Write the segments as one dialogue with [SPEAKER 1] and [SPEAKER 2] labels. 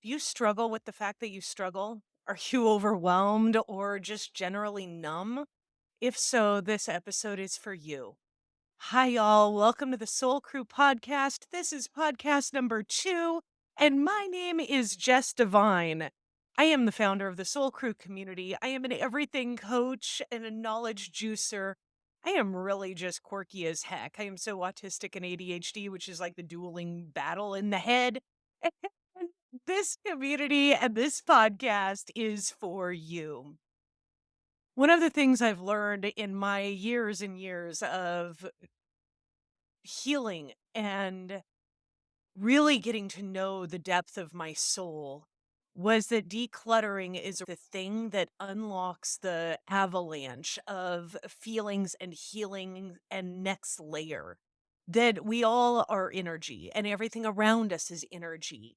[SPEAKER 1] Do you struggle with the fact that you struggle? Are you overwhelmed or just generally numb? If so, this episode is for you. Hi, y'all. Welcome to the Soul Crew podcast. This is podcast number 2, and my name is Jess Devine. I am the founder of the Soul Crew community. I am an everything coach and a knowledge juicer. I am really just quirky as heck. I am so autistic and ADHD, which is like the dueling battle in the head. And this community and this podcast is for you. One of the things I've learned in my years and years of healing and really getting to know the depth of my soul was that decluttering is the thing that unlocks the avalanche of feelings and healing and next layer. That we all are energy and everything around us is energy.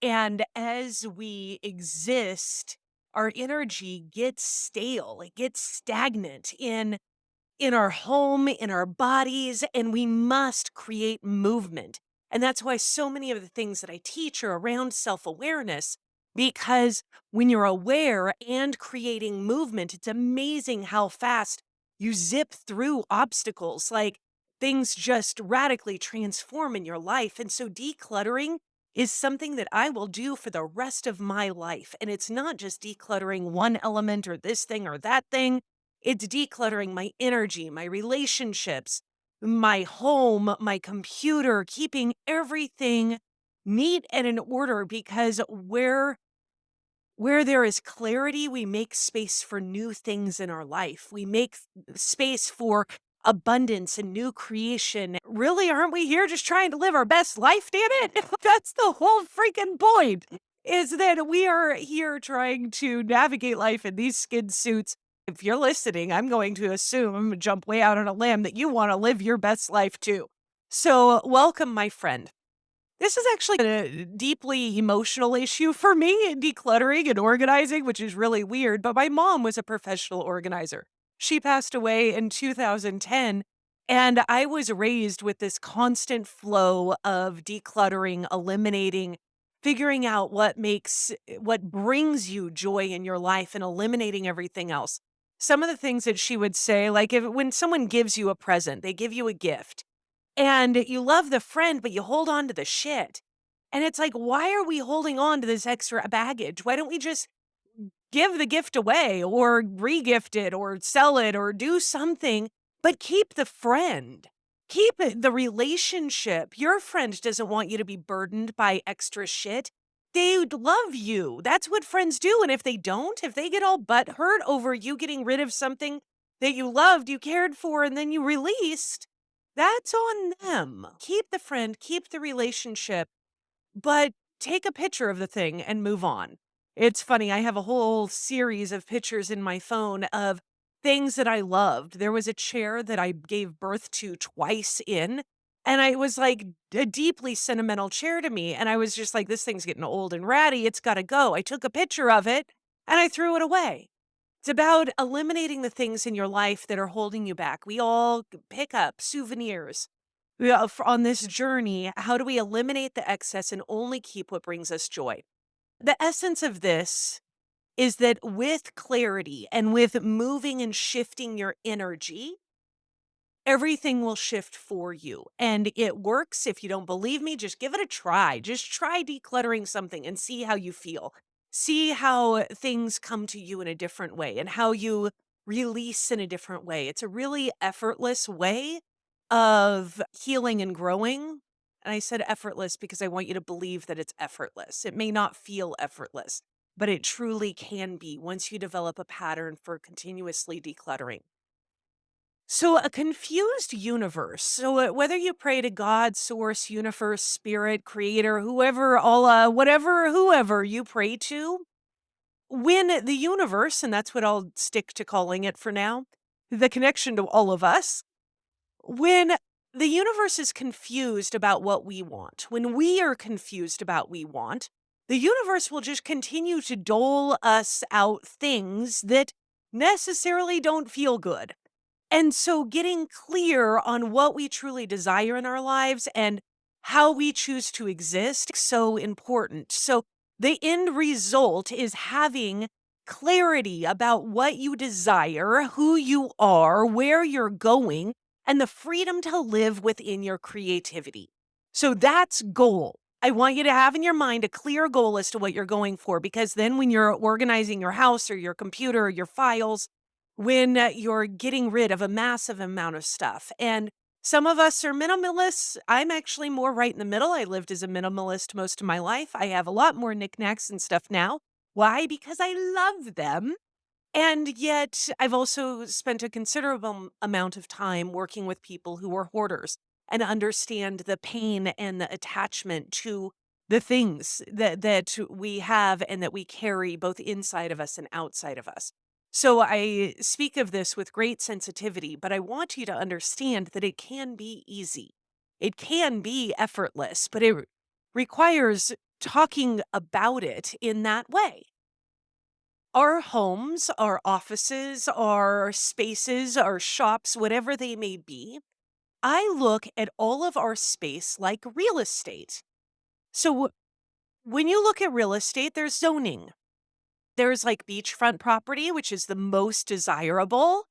[SPEAKER 1] And as we exist, our energy gets stale, it gets stagnant in our home, in our bodies, and we must create movement. And that's why so many of the things that I teach are around self awareness, because when you're aware and creating movement, it's amazing how fast you zip through obstacles. Like things just radically transform in your life. And so decluttering is something that I will do for the rest of my life. And it's not just decluttering one element or this thing or that thing. It's decluttering my energy, my relationships, my home, my computer, keeping everything neat and in order because where there is clarity, we make space for new things in our life. We make space for abundance and new creation. Really, aren't we here just trying to live our best life, damn it? That's the whole freaking point. Is that we are here trying to navigate life in these skin suits. If you're listening, I'm going to assume, I'm going to jump way out on a limb, that you want to live your best life too. So, welcome, my friend. This is actually a deeply emotional issue for me, decluttering and organizing, which is really weird, but my mom was a professional organizer. She passed away in 2010, and I was raised with this constant flow of decluttering, eliminating, figuring out what brings you joy in your life and eliminating everything else. Some of the things that she would say, like if when someone gives you a present, they give you a gift and you love the friend, but you hold on to the shit. And it's like, why are we holding on to this extra baggage? Why don't we just give the gift away or regift it or sell it or do something, but keep the friend? Keep the relationship. Your friend doesn't want you to be burdened by extra shit. They love you. That's what friends do. And if they don't, if they get all butt hurt over you getting rid of something that you loved, you cared for, and then you released, that's on them. Keep the friend, keep the relationship, but take a picture of the thing and move on. It's funny, I have a whole series of pictures in my phone of things that I loved. There was a chair that I gave birth to twice in, and I was like a deeply sentimental chair to me. And I was just like, this thing's getting old and ratty. It's got to go. I took a picture of it and I threw it away. It's about eliminating the things in your life that are holding you back. We all pick up souvenirs. On this journey. How do we eliminate the excess and only keep what brings us joy? The essence of this is that with clarity and with moving and shifting your energy, everything will shift for you. And it works. If you don't believe me, just give it a try. Just try decluttering something and see how you feel. See how things come to you in a different way and how you release in a different way. It's a really effortless way of healing and growing. And I said effortless because I want you to believe that it's effortless. It may not feel effortless, but it truly can be once you develop a pattern for continuously decluttering. So, a confused universe. So, whether you pray to God, source, universe, spirit, creator, whoever, Allah, whatever, whoever you pray to, when the universe, and that's what I'll stick to calling it for now, the connection to all of us, when the universe is confused about what we want, when we are confused about we want, the universe will just continue to dole us out things that necessarily don't feel good. And so getting clear on what we truly desire in our lives and how we choose to exist is so important. So The end result is having clarity about what you desire, who you are, where you're going, and the freedom to live within your creativity. So that's goal. I want you to have in your mind a clear goal as to what you're going for, because then when you're organizing your house or your computer or your files, when you're getting rid of a massive amount of stuff. And some of us are minimalists. I'm actually more right in the middle. I lived as a minimalist most of my life. I have a lot more knickknacks and stuff now. Why? Because I love them. And yet, I've also spent a considerable amount of time working with people who are hoarders and understand the pain and the attachment to the things that we have and that we carry both inside of us and outside of us. So I speak of this with great sensitivity, but I want you to understand that it can be easy. It can be effortless, but it requires talking about it in that way. Our homes, our offices, our spaces, our shops, whatever they may be, I look at all of our space like real estate. So when you look at real estate, there's zoning. There's like beachfront property, which is the most desirable.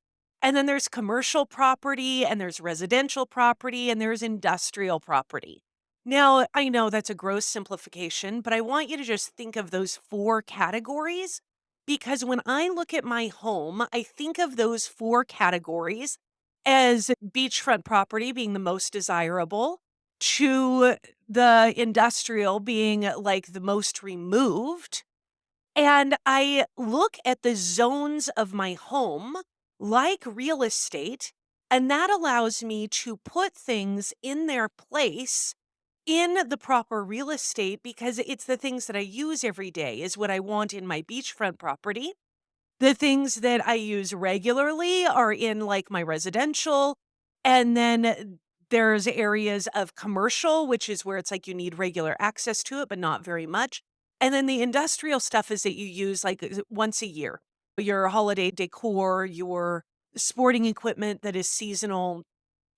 [SPEAKER 1] And then there's commercial property, and there's residential property, and there's industrial property. Now, I know that's a gross simplification, but I want you to just think of those four categories because when I look at my home, I think of those four categories as beachfront property being the most desirable, to the industrial being like the most removed, and I look at the zones of my home like real estate, and that allows me to put things in their place in the proper real estate because it's the things that I use every day, is what I want in my beachfront property. The things that I use regularly are in like my residential. And then there's areas of commercial, which is where it's like you need regular access to it, but not very much. And then the industrial stuff is that you use like once a year. Your holiday decor, your sporting equipment that is seasonal,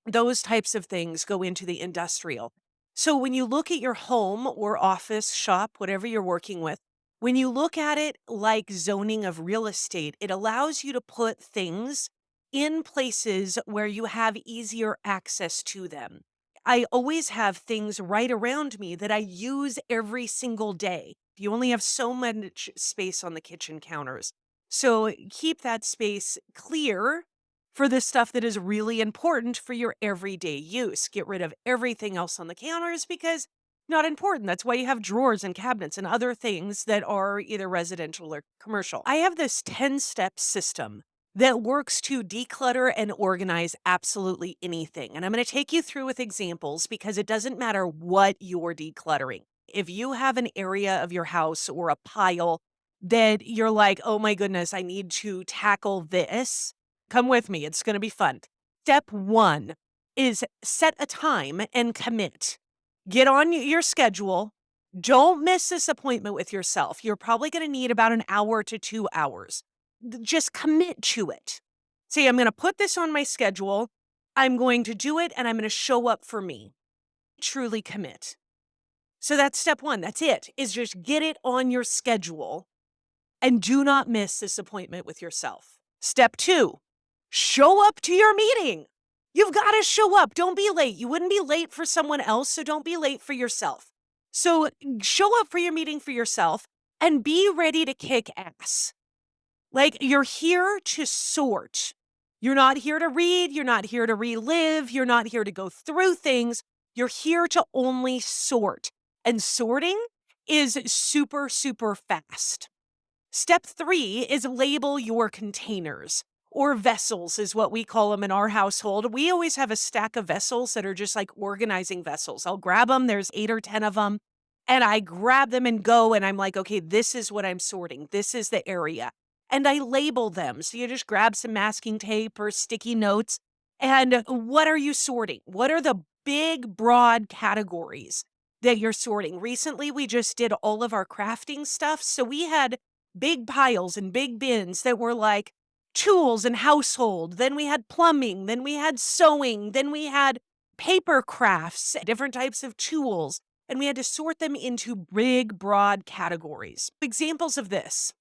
[SPEAKER 1] those types of things go into the industrial. So when you look at your home or office, shop, whatever you're working with, when you look at it like zoning of real estate, it allows you to put things in places where you have easier access to them. I always have things right around me that I use every single day. You only have so much space on the kitchen counters. So keep that space clear for the stuff that is really important for your everyday use. Get rid of everything else on the counters because not important. That's why you have drawers and cabinets and other things that are either residential or commercial. I have this 10-step system that works to declutter and organize absolutely anything. And I'm going to take you through with examples because it doesn't matter what you're decluttering. If you have an area of your house or a pile that you're like, oh my goodness, I need to tackle this, come with me. It's going to be fun. Step one is set a time and commit. Get on your schedule. Don't miss this appointment with yourself. You're probably going to need about an hour to 2 hours. Just commit to it. Say, I'm going to put this on my schedule. I'm going to do it and I'm going to show up for me. Truly commit. So that's step one. That's it, is just get it on your schedule and do not miss this appointment with yourself. Step two, show up to your meeting. You've got to show up. Don't be late. You wouldn't be late for someone else, so don't be late for yourself. So show up for your meeting for yourself and be ready to kick ass. Like, you're here to sort. You're not here to read. You're not here to relive. You're not here to go through things. You're here to only sort. And sorting is super, super fast. Step three is label your containers, or vessels is what we call them in our household. We always have a stack of vessels that are just like organizing vessels. I'll grab them. There's 8 or 10 of them. And I grab them and go. And I'm like, okay, this is what I'm sorting. This is the area. And I label them. So you just grab some masking tape or sticky notes. And what are you sorting? What are the big, broad categories that you're sorting? Recently, we just did all of our crafting stuff. So we had big piles and big bins that were like tools and household. Then we had plumbing. Then we had sewing. Then we had paper crafts, different types of tools. and we had to sort them into big, broad categories. Examples of this: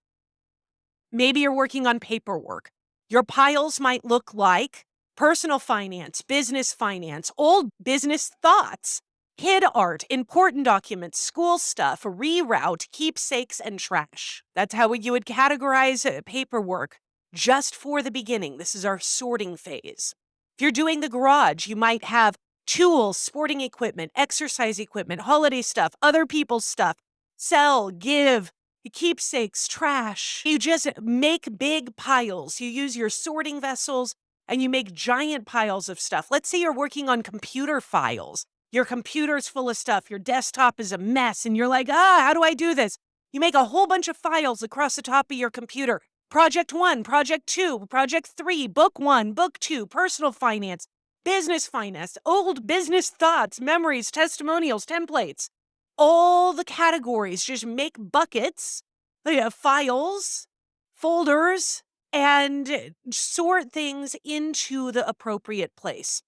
[SPEAKER 1] maybe you're working on paperwork. Your piles might look like personal finance, business finance, old business thoughts, kid art, important documents, school stuff, reroute, keepsakes, and trash. That's how you would categorize paperwork just for the beginning. This is our sorting phase. If you're doing the garage, you might have tools, sporting equipment, exercise equipment, holiday stuff, other people's stuff, sell, give, keepsakes, trash. You just make big piles. You use your sorting vessels and you make giant piles of stuff. Let's say you're working on computer files. Your computer's full of stuff. Your desktop is a mess and you're like, how do I do this? You make a whole bunch of files across the top of your computer. Project 1, Project 2, Project 3, Book 1, Book 2, personal finance, business finance, old business thoughts, memories, testimonials, templates. All the categories, just make buckets, files, folders, and sort things into the appropriate place.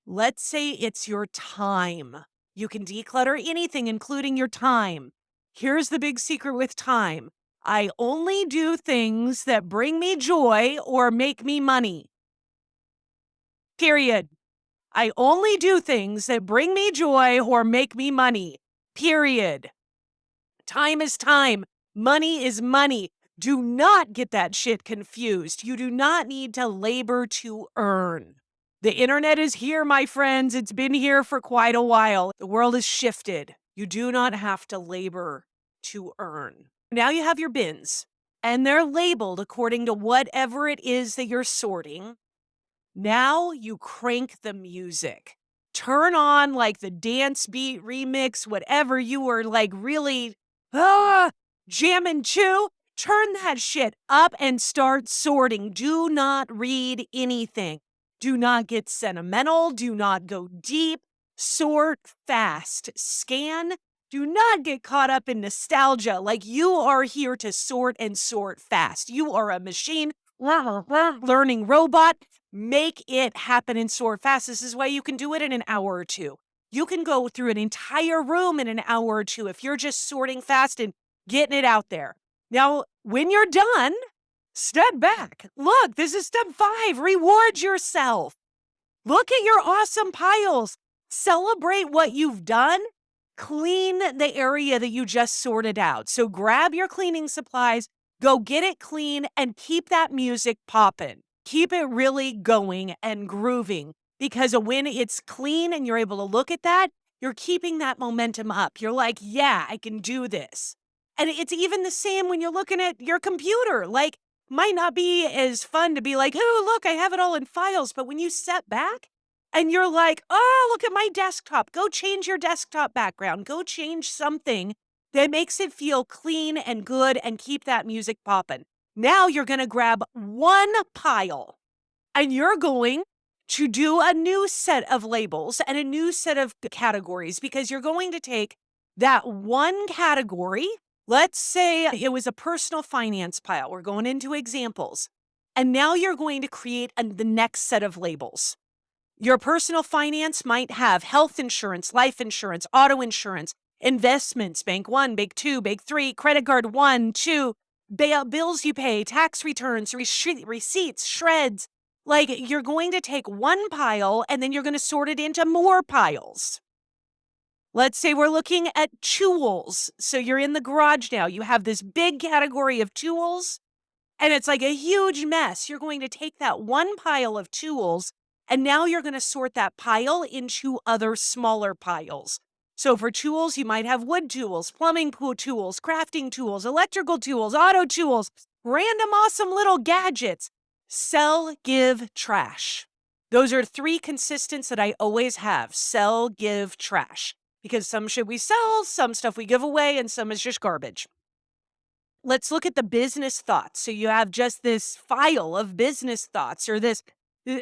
[SPEAKER 1] Let's say it's your time. You can declutter anything, including your time. Here's the big secret with time: I only do things that bring me joy or make me money. Period. I only do things that bring me joy or make me money. Period. Time is time. Money is money. Do not get that shit confused. You do not need to labor to earn. The internet is here, my friends. It's been here for quite a while. The world has shifted. You do not have to labor to earn. Now you have your bins, and they're labeled according to whatever it is that you're sorting. Now you crank the music. Turn on like the dance beat remix, whatever you were like really jamming to. Turn that shit up and start sorting. Do not read anything. Do not get sentimental. Do not go deep. Sort fast. Scan. Do not get caught up in nostalgia. Like, you are here to sort and sort fast. You are a machine learning robot. Make it happen and sort fast. This is why you can do it in an hour or two. You can go through an entire room in an hour or two if you're just sorting fast and getting it out there. Now, when you're done, step back. Look, this is step 5. Reward yourself. Look at your awesome piles. Celebrate what you've done. Clean the area that you just sorted out. So grab your cleaning supplies, go get it clean, and keep that music popping. Keep it really going and grooving, because when it's clean and you're able to look at that, you're keeping that momentum up. You're like, yeah, I can do this. And it's even the same when you're looking at your computer. Like, might not be as fun to be like, oh, look, I have it all in files. But when you step back and you're like, oh, look at my desktop, go change your desktop background. Go change something that makes it feel clean and good and keep that music popping. Now you're going to grab one pile and you're going to do a new set of labels and a new set of categories, because you're going to take that one category. Let's say it was a personal finance pile. We're going into examples. And now you're going to create the next set of labels. Your personal finance might have health insurance, life insurance, auto insurance, investments, bank 1, bank 2, bank 3, credit card 1, 2, bills you pay, tax returns, receipts, shreds. Like, you're going to take one pile and then you're going to sort it into more piles. Let's say we're looking at tools. So you're in the garage now. You have this big category of tools and it's like a huge mess. You're going to take that one pile of tools and now you're going to sort that pile into other smaller piles. So for tools, you might have wood tools, plumbing tools, crafting tools, electrical tools, auto tools, random awesome little gadgets. Sell, give, trash. Those are 3 consistents that I always have. Sell, give, trash. Because some shit we sell, some stuff we give away, and some is just garbage. Let's look at the business thoughts. So you have just this file of business thoughts, or this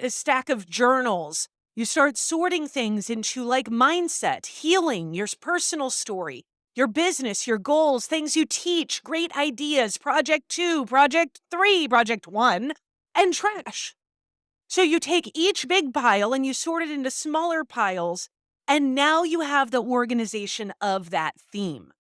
[SPEAKER 1] stack of journals. You start sorting things into like mindset, healing, your personal story, your business, your goals, things you teach, great ideas, project 2, project 3, project 1, and trash. So you take each big pile and you sort it into smaller piles And now you have the organization of that theme.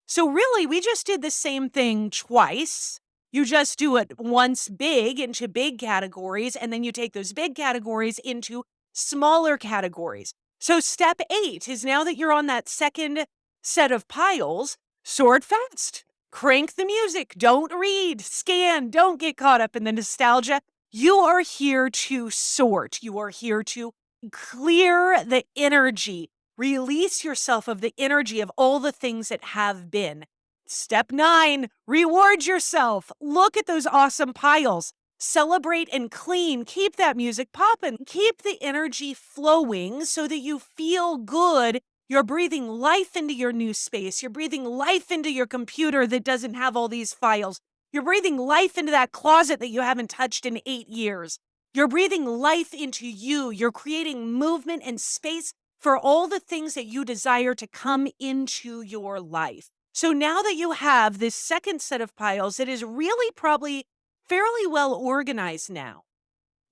[SPEAKER 1] So really, we just did the same thing twice. You just do it once big into big categories, and then you take those big categories into smaller categories. So step 8 is now that you're on that second set of piles, sort fast. Crank the music. Don't read. Scan. Don't get caught up in the nostalgia. You are here to sort. You are here to clear the energy. Release yourself of the energy of all the things that have been. Step 9, reward yourself. Look at those awesome piles. Celebrate and clean. Keep that music popping. Keep the energy flowing so that you feel good. You're breathing life into your new space. You're breathing life into your computer that doesn't have all these files. You're breathing life into that closet that you haven't touched in 8 years. You're breathing life into you. You're creating movement and space for all the things that you desire to come into your life. So now that you have this second set of piles, it is really probably fairly well organized now.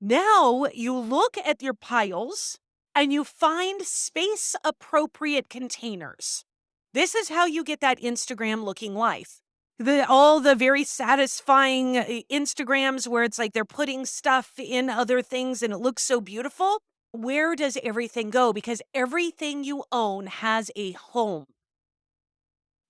[SPEAKER 1] Now you look at your piles and you find space appropriate containers. This is how you get that Instagram looking life. All the very satisfying Instagrams where it's like they're putting stuff in other things and it looks so beautiful. Where does everything go? Because everything you own has a home.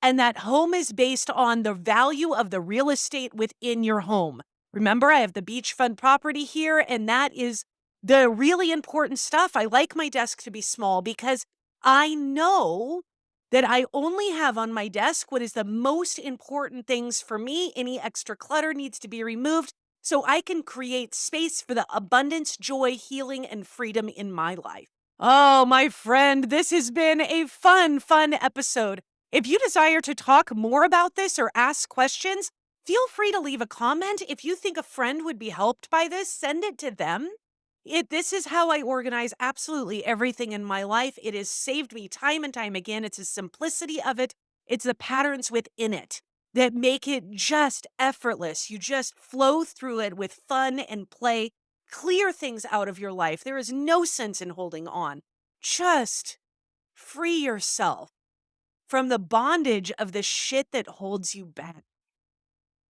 [SPEAKER 1] And that home is based on the value of the real estate within your home. Remember, I have the beachfront property here, and that is the really important stuff. I like my desk to be small because I know that I only have on my desk what is the most important things for me. Any extra clutter needs to be removed so I can create space for the abundance, joy, healing, and freedom in my life. Oh, my friend, this has been a fun episode. If you desire to talk more about this or ask questions, feel free to leave a comment. If you think a friend would be helped by this, send it to them. This is how I organize absolutely everything in my life. It has saved me time and time again. It's the simplicity of it. It's the patterns within it that make it just effortless. You just flow through it with fun and play. Clear things out of your life. There is no sense in holding on. Just free yourself from the bondage of the shit that holds you back.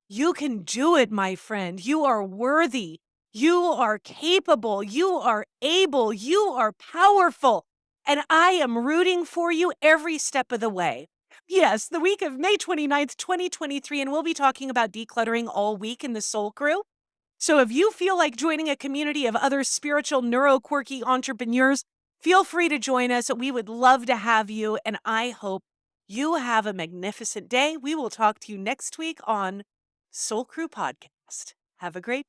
[SPEAKER 1] You can do it, my friend. You are worthy. You are capable. You are able. You are powerful. And I am rooting for you every step of the way. Yes, the week of May 29th, 2023, and we'll be talking about decluttering all week in the Soul Crew. So if you feel like joining a community of other spiritual, neuroquirky entrepreneurs, feel free to join us. We would love to have you, and I hope you have a magnificent day. We will talk to you next week on Soul Crew Podcast. Have a great